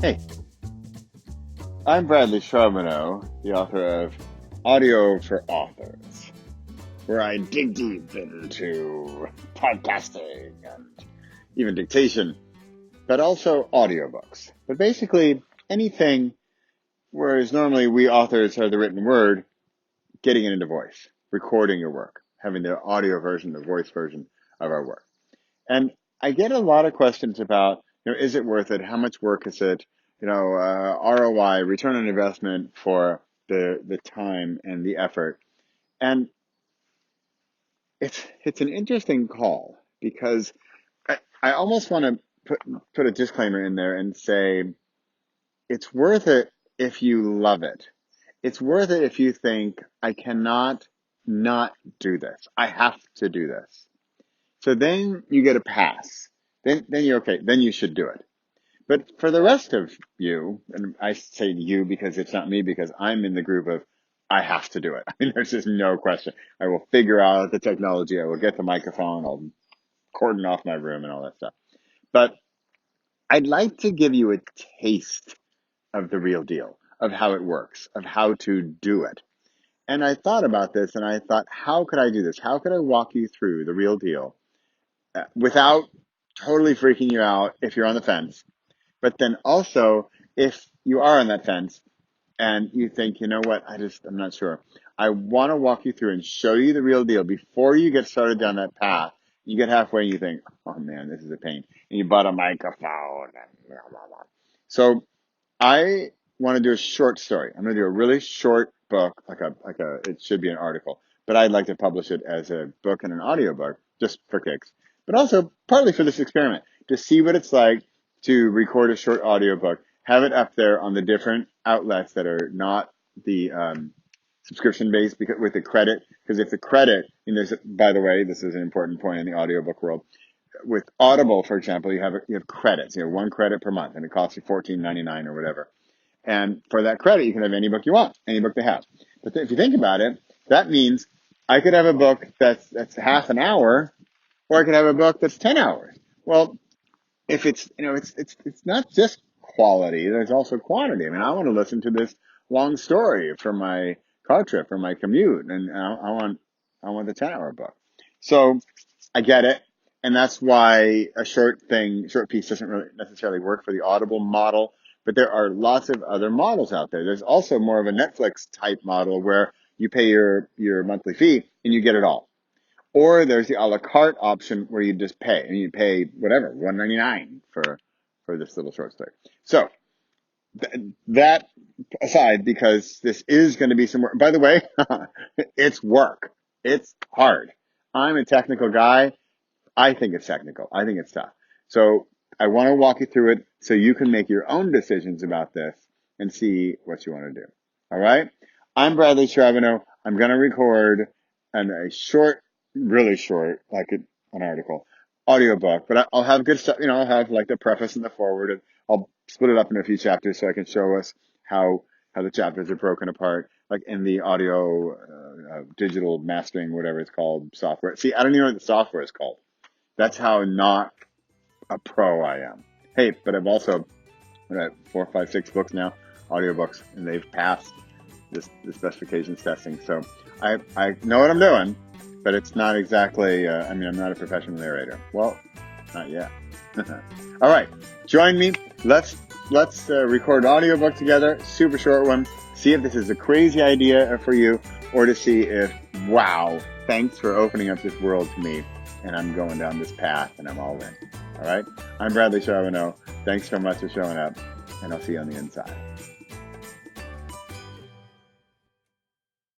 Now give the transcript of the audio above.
Hey, I'm Bradley Charbonneau, the author of Audio for Authors, where I dig deep into podcasting and even dictation, but also audiobooks. But basically, anything, whereas normally we authors are the written word, getting it into voice, recording your work, having the audio version, the voice version of our work. And I get a lot of questions about, is it worth it? How much work is it? ROI, return on investment for the time and the effort. And it's an interesting call because I almost want to put a disclaimer in there and say it's worth it if you love it. It's worth it if you think I cannot not do this. I have to do this. So then you get a pass. Then you're okay. Then you should do it. But for the rest of you, and I say you because it's not me, because I'm in the group of I have to do it. I mean, there's just no question. I will figure out the technology. I will get the microphone. I'll cordon off my room and all that stuff. But I'd like to give you a taste of the real deal, of how it works, of how to do it. And I thought about this and I thought, how could I do this? How could I walk you through the real deal without totally freaking you out if you're on the fence? But then also, if you are on that fence and you think, you know what, I'm not sure. I want to walk you through and show you the real deal before you get started down that path. You get halfway and you think, oh man, this is a pain. And you bought a microphone and blah, blah, blah. So I want to do a short story. I'm going to do a really short book, it should be an article, but I'd like to publish it as a book and an audiobook just for kicks, but also partly for this experiment to see what it's like to record a short audiobook, have it up there on the different outlets that are not the subscription based because with the credit, because if the credit, and there's, by the way, this is an important point in the audiobook world. With Audible, for example, you have credits. You have 1 credit per month, and it costs you $14.99 or whatever. And for that credit, you can have any book you want, any book they have. But if you think about it, that means I could have a book that's half an hour, or I could have a book that's 10 hours. Well, if it's not just quality, there's also quantity. I mean, I want to listen to this long story for my car trip, for my commute, and I want the 10-hour book. So I get it. And that's why a short piece doesn't really necessarily work for the Audible model, but there are lots of other models out there. There's also more of a Netflix type model where you pay your monthly fee and you get it all. Or there's the a la carte option where you just pay and you pay whatever, $1.99 for this little short story. So that aside, because this is going to be some work. By the way, it's work. It's hard. I'm a technical guy. I think it's technical. I think it's tough. So I want to walk you through it so you can make your own decisions about this and see what you want to do. All right? I'm Bradley Charbonneau. I'm going to record a short, really short, like an article, audiobook, but I'll have good stuff. I'll have like the preface and the forward, and I'll split it up in a few chapters so I can show us how the chapters are broken apart, like in the audio, digital mastering, whatever it's called, software. See, I don't even know what the software is called. That's how not a pro I am. Hey, but I've also read 4, 5, 6 books now, audiobooks, and they've passed the specifications testing. So I know what I'm doing, but it's not exactly, I'm not a professional narrator. Well, not yet. All right, join me. Let's record an audiobook together, super short one. See if this is a crazy idea for you, or to see if, wow, thanks for opening up this world to me. And I'm going down this path, and I'm all in. All right? I'm Bradley Charbonneau. Thanks so much for showing up, and I'll see you on the inside.